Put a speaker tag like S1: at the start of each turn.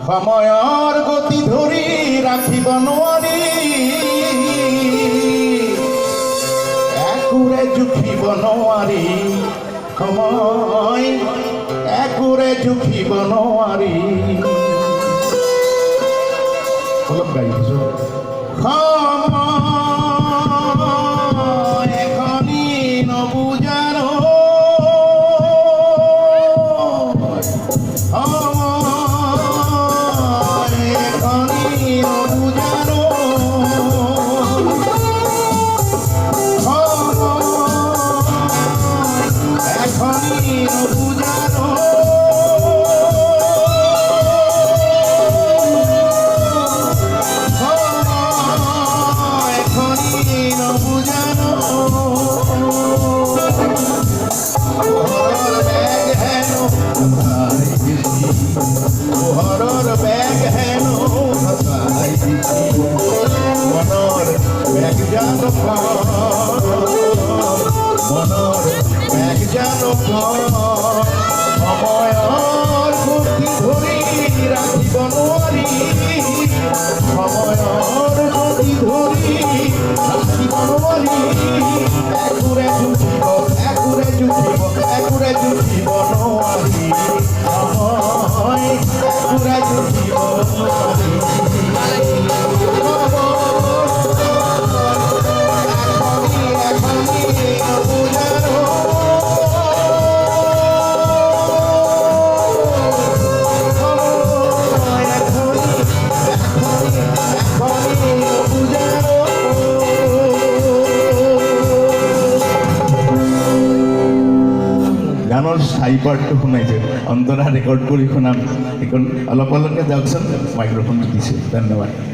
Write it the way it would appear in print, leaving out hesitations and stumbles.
S1: সময়ৰ গতি ধৰি ৰাখিব নোৱাৰি, একোৰে জুখিব নোৱাৰি, সময় একোৰে জুখিব নোৱাৰি। অলপ গাইছো। সময় এখনি নবুজাৰ মনৰ বেগ হেনো মনৰ বেগ জানো মনৰ বেগ জানো সময়ৰ গতি ধৰি ৰাখিব নোৱাৰি, সময়ৰ গতি ধৰি ৰাখিব নোৱাৰি, একোৰে জুখিব একোৰে জুখিব একোৰে জুখিব নোৱাৰি, সময় একোৰে জুখিব নোৱাৰি। গানৰ স্থায়ী পাৰ্টটো শুনাইছে, অন্তৰা ৰেকৰ্ড কৰি শুনাম, এইখন অলপ অলপকৈ যাওকচোন, মাইক্ৰফোনটো দিছে। ধন্যবাদ।